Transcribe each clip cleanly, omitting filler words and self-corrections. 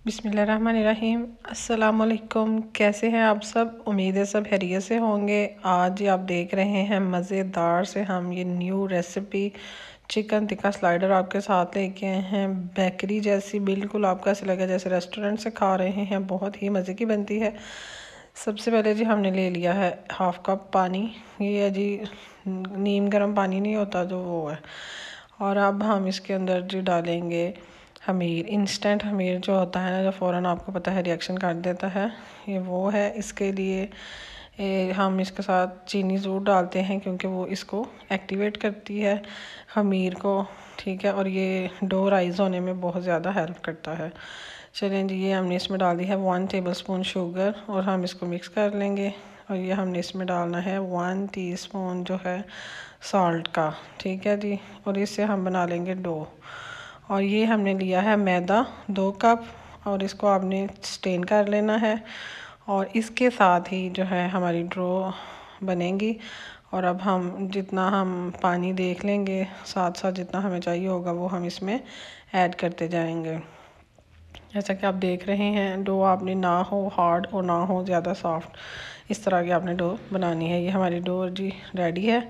बिस्मिल्लाहिर्रहमानिर्रहीम। अस्सलाम वालेकुम। कैसे हैं आप सब? उम्मीद है सब खैरियत से होंगे। आज आप देख रहे हैं मज़ेदार से हम ये new recipe chicken tikka slider आपके साथ लेके आए हैं। बेकरी जैसी, बिल्कुल आपका ऐसा लगा जैसे रेस्टोरेंट से खा रहे हैं। बहुत ही मज़े की बनती है। सबसे पहले जी हमने ले लिया है हाफ़ कप पानी। ये है जी नीम गर्म पानी नहीं होता जो, वो है। और अब हम इसके अंदर जी डालेंगे खमीर। इंस्टेंट खमीर जो होता है ना, जो फ़ौरन आपको पता है रिएक्शन कर देता है, ये वो है। इसके लिए हम इसके साथ चीनी ज़रूर डालते हैं क्योंकि वो इसको एक्टिवेट करती है खमीर को, ठीक है। और ये डो राइज़ होने में बहुत ज़्यादा हेल्प करता है। चलें जी, ये हमने इसमें डाल दी है 1 टेबलस्पून शुगर और हम इसको मिक्स कर लेंगे। और ये हमने इसमें डालना है 1 टीस्पून जो है सॉल्ट का, ठीक है जी। और इससे हम बना लेंगे डो। और ये हमने लिया है मैदा 2 कप और इसको आपने स्टेन कर लेना है। और इसके साथ ही जो है हमारी डो बनेगी। और अब हम जितना हम पानी देख लेंगे, साथ साथ जितना हमें चाहिए होगा वो हम इसमें ऐड करते जाएंगे। जैसा कि आप देख रहे हैं, डो आपने ना हो हार्ड और ना हो ज़्यादा सॉफ्ट, इस तरह की आपने डो बनानी है। ये हमारी डो जी रेडी है।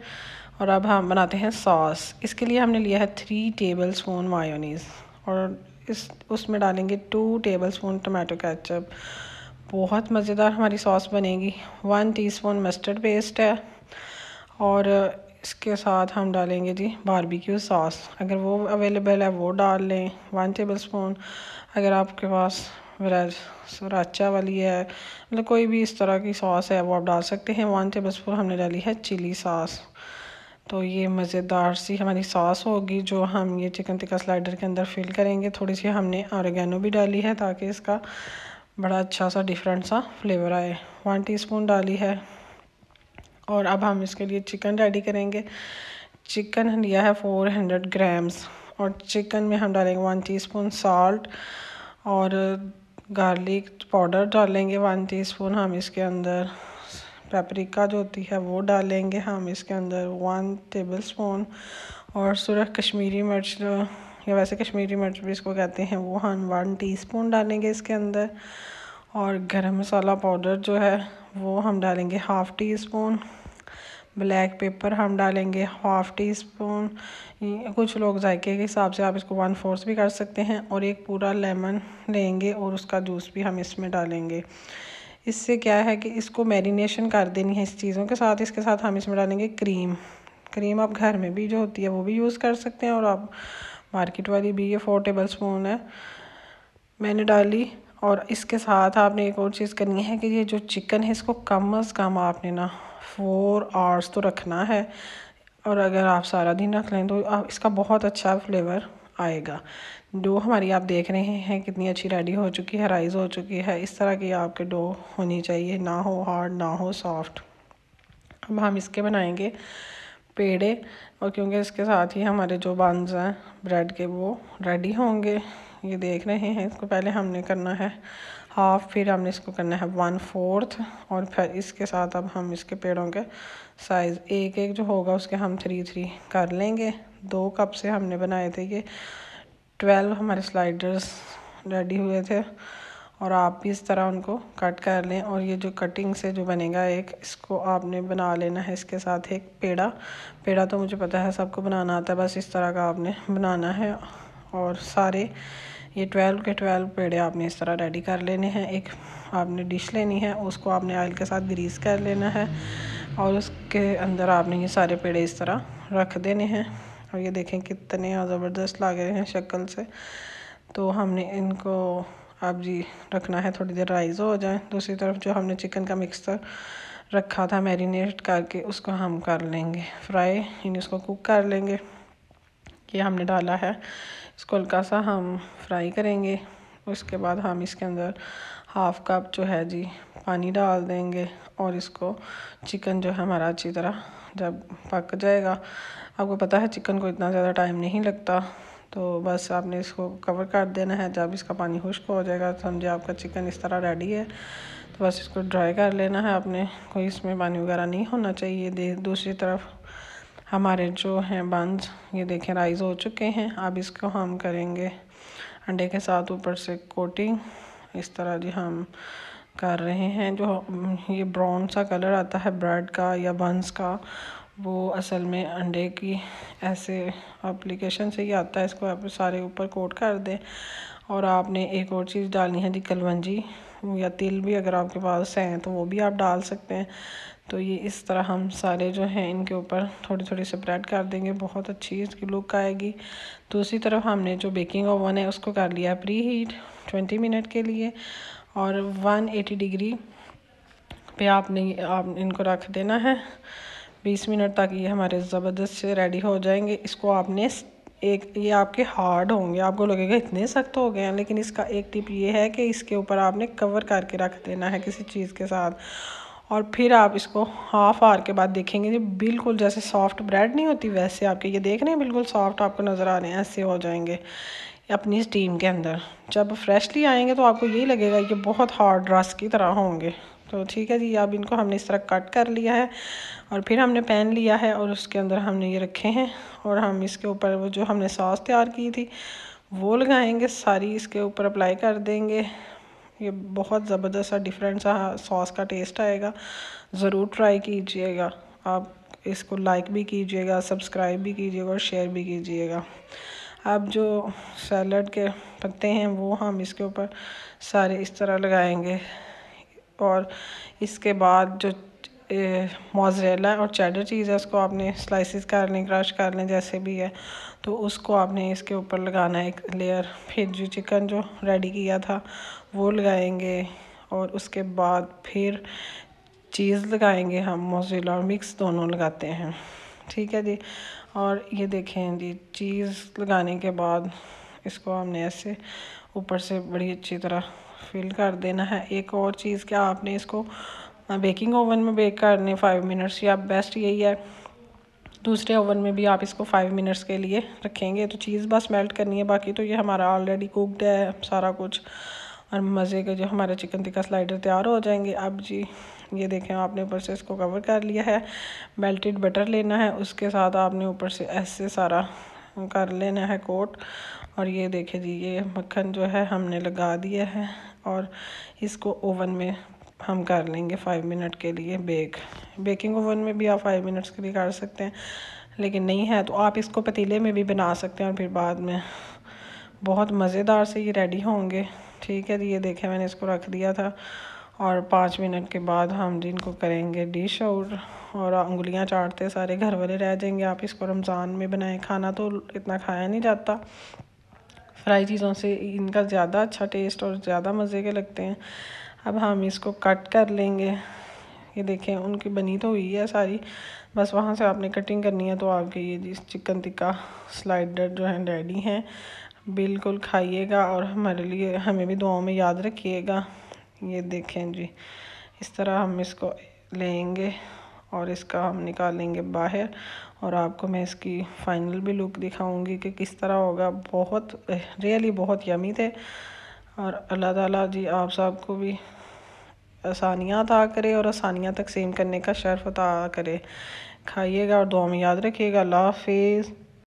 और अब हम बनाते हैं सॉस। इसके लिए हमने लिया है 3 टेबलस्पून मायोनीज़ और उसमें डालेंगे 2 टेबलस्पून टमाटो केचप। बहुत मज़ेदार हमारी सॉस बनेगी। 1 टीस्पून मस्टर्ड पेस्ट है। और इसके साथ हम डालेंगे जी बारबेक्यू सॉस। अगर वो अवेलेबल है वो डाल लें 1 टेबलस्पून। अगर आपके पास सराचा वाली है, मतलब कोई भी इस तरह की सॉस है वो आप डाल सकते हैं। 1 टेबलस्पून हमने डाली है चिली सॉस। तो ये मज़ेदार सी हमारी सॉस होगी जो हम ये चिकन टिक्का स्लाइडर के अंदर फिल करेंगे। थोड़ी सी हमने ऑरिगेनो भी डाली है ताकि इसका बड़ा अच्छा सा डिफरेंट सा फ्लेवर आए। 1 टीस्पून डाली है। और अब हम इसके लिए चिकन रेडी करेंगे। चिकन लिया है 400 ग्राम्स और चिकन में हम डालेंगे 1 टीस्पून सॉल्ट और गार्लिक पाउडर डालेंगे 1 टीस्पून। हम इसके अंदर पेपरिका जो होती है वो डालेंगे हम इसके अंदर 1 टेबलस्पून। और सुरख कश्मीरी मिर्च या वैसे कश्मीरी मिर्च भी इसको कहते हैं, वो हम 1 टीस्पून डालेंगे इसके अंदर। और गरम मसाला पाउडर जो है वो हम डालेंगे 1/2 टीस्पून। ब्लैक पेपर हम डालेंगे 1/2 टीस्पून। कुछ लोग जायके के हिसाब से आप इसको 1/4 भी कर सकते हैं। और एक पूरा लेमन लेंगे और उसका जूस भी हम इसमें डालेंगे। इससे क्या है कि इसको मैरिनेशन कर देनी है इस चीज़ों के साथ। इसके साथ हम इसमें डालेंगे क्रीम। क्रीम आप घर में भी जो होती है वो भी यूज़ कर सकते हैं और आप मार्केट वाली भी। ये 4 टेबलस्पून है मैंने डाली। और इसके साथ आपने एक और चीज़ करनी है कि ये जो चिकन है इसको कम अज़ कम आपने ना 4 आवर्स तो रखना है। और अगर आप सारा दिन रख लें तो इसका बहुत अच्छा फ्लेवर आएगा। डो हमारी आप देख रहे हैं कितनी अच्छी रेडी हो चुकी है, राइज़ हो चुकी है। इस तरह की आपके डो होनी चाहिए, ना हो हार्ड ना हो सॉफ्ट। अब हम इसके बनाएंगे पेड़े। और क्योंकि इसके साथ ही हमारे जो बंस हैं ब्रेड के वो रेडी होंगे। ये देख रहे हैं, इसको पहले हमने करना है हाफ़, फिर हमने इसको करना है 1/4 और फिर इसके साथ अब हम इसके पेड़ों के साइज़ एक एक जो होगा उसके हम 3-3 कर लेंगे। 2 कप से हमने बनाए थे ये 12 हमारे स्लाइडर्स रेडी हुए थे। और आप भी इस तरह उनको कट कर लें। और ये जो कटिंग से जो बनेगा एक, इसको आपने बना लेना है। इसके साथ एक पेड़ा तो मुझे पता है सबको बनाना आता है, बस इस तरह का आपने बनाना है। और सारे ये 12 के 12 पेड़े आपने इस तरह रेडी कर लेने हैं। एक आपने डिश लेनी है, उसको आपने ऑयल के साथ ग्रीस कर लेना है और उसके अंदर आपने ये सारे पेड़े इस तरह रख देने हैं। और ये देखें कितने ज़बरदस्त लग रहे हैं शक्ल से। तो हमने इनको अब जी रखना है थोड़ी देर राइज़ हो जाए। दूसरी तरफ जो हमने चिकन का मिक्सचर रखा था मैरिनेट करके, उसको हम कर लेंगे फ्राई, उसको कुक कर लेंगे। ये हमने डाला है, इसको हल्का सा हम फ्राई करेंगे। उसके बाद हम इसके अंदर 1/2 कप जो है जी पानी डाल देंगे। और इसको चिकन जो है हमारा अच्छी तरह जब पक जाएगा, आपको पता है चिकन को इतना ज़्यादा टाइम नहीं लगता, तो बस आपने इसको कवर कर देना है। जब इसका पानी खुश्क हो जाएगा समझे आपका चिकन इस तरह रेडी है। तो बस इसको ड्राई कर लेना है आपने, कोई इसमें पानी वगैरह नहीं होना चाहिए। दूसरी तरफ हमारे जो हैं बंस ये देखें राइज़ हो चुके हैं। अब इसको हम करेंगे अंडे के साथ ऊपर से कोटिंग। इस तरह जी हम कर रहे हैं। जो ये ब्राउन सा कलर आता है ब्रेड का या बंस का, वो असल में अंडे की ऐसे एप्लीकेशन से ही आता है। इसको आप सारे ऊपर कोट कर दें। और आपने एक और चीज़ डालनी है जी, कलवंजी या तिल भी अगर आपके पास हैं तो वो भी आप डाल सकते हैं। तो ये इस तरह हम सारे जो हैं इनके ऊपर थोड़ी थोड़ी स्प्रेड कर देंगे, बहुत अच्छी इसकी लुक आएगी। दूसरी तरफ हमने जो बेकिंग ओवन है उसको कर लिया प्री हीट 20 मिनट के लिए, और 180 डिग्री पे आप इनको रख देना है 20 मिनट तक। ये हमारे ज़बरदस्त से रेडी हो जाएंगे। इसको आपने ये आपके हार्ड होंगे, आपको लगेगा इतने सख्त हो गए हैं, लेकिन इसका एक टिप ये है कि इसके ऊपर आपने कवर करके रख देना है किसी चीज़ के साथ, और फिर आप इसको हाफ आवर के बाद देखेंगे जी बिल्कुल जैसे सॉफ्ट ब्रेड नहीं होती वैसे आपके ये देख रहे हैं बिल्कुल सॉफ्ट आपको नज़र आ रहे हैं, ऐसे हो जाएंगे अपनी स्टीम के अंदर। जब फ्रेशली आएंगे तो आपको यही लगेगा कि बहुत हार्ड रस्क की तरह होंगे। तो ठीक है जी, अब इनको हमने इस तरह कट कर लिया है, और फिर हमने पैन लिया है और उसके अंदर हमने ये रखे हैं, और हम इसके ऊपर वो जो हमने सॉस तैयार की थी वो लगाएंगे, सारी इसके ऊपर अप्लाई कर देंगे। ये बहुत ज़बरदस्त सा डिफरेंट सा सॉस का टेस्ट आएगा, ज़रूर ट्राई कीजिएगा। आप इसको लाइक भी कीजिएगा, सब्सक्राइब भी कीजिएगा और शेयर भी कीजिएगा। अब जो सैलड के पत्ते हैं वो हम इसके ऊपर सारे इस तरह लगाएंगे, और इसके बाद जो मोज़रेला और चेडर चीज़ है उसको आपने स्लाइसिस कर लें, क्रश कर लें, जैसे भी है, तो उसको आपने इसके ऊपर लगाना है एक लेयर। फिर जो चिकन जो रेडी किया था वो लगाएंगे, और उसके बाद फिर चीज़ लगाएंगे हम, मोज़रेला और मिक्स दोनों लगाते हैं। ठीक है जी, और ये देखें जी चीज़ लगाने के बाद इसको हमने ऐसे ऊपर से बड़ी अच्छी तरह फिल कर देना है। एक और चीज़ क्या, आपने इसको बेकिंग ओवन में बेक करने 5 मिनट्स, या बेस्ट यही है। दूसरे ओवन में भी आप इसको 5 मिनट्स के लिए रखेंगे तो चीज़ बस मेल्ट करनी है, बाकी तो ये हमारा ऑलरेडी कुकड है सारा कुछ, और मज़े के जो हमारे चिकन टिक्का स्लाइडर तैयार हो जाएंगे। अब जी ये देखें, आपने ऊपर से इसको कवर कर लिया है, मेल्टेड बटर लेना है, उसके साथ आपने ऊपर से ऐसे सारा कर लेना है कोट। और ये देखें जी, ये मक्खन जो है हमने लगा दिया है, और इसको ओवन में हम कर लेंगे 5 मिनट के लिए बेक। बेकिंग ओवन में भी आप 5 मिनट्स के लिए कर सकते हैं, लेकिन नहीं है तो आप इसको पतीले में भी बना सकते हैं, और फिर बाद में बहुत मज़ेदार से ये रेडी होंगे। ठीक है जी, ये देखें मैंने इसको रख दिया था, और 5 मिनट के बाद हम जिनको करेंगे डिश आउट, और उंगलियां चाटते सारे घर वाले रह जाएंगे। आप इसको रमज़ान में बनाएं, खाना तो इतना खाया नहीं जाता, फ्राई चीज़ों से इनका ज़्यादा अच्छा टेस्ट और ज़्यादा मज़े के लगते हैं। अब हम इसको कट कर लेंगे। ये देखें उनकी बनी तो हुई है सारी, बस वहाँ से आपने कटिंग करनी है। तो आपके ये जी चिकन टिक्का स्लाइडर जो है रेडी हैं, बिल्कुल खाइएगा और हमारे लिए हमें भी दुआओं में याद रखिएगा। ये देखें जी, इस तरह हम इसको लेंगे और इसका हम निकालेंगे बाहर, और आपको मैं इसकी फ़ाइनल भी लुक दिखाऊंगी कि किस तरह होगा। बहुत रियली बहुत यमी थे, और अल्लाह ताला जी आप सबको भी आसानियाँ अता करे और आसानियाँ तकसीम करने का शर्फ अता करे। खाइएगा और दुआ में याद रखिएगा। अल्लाह हाफिज़।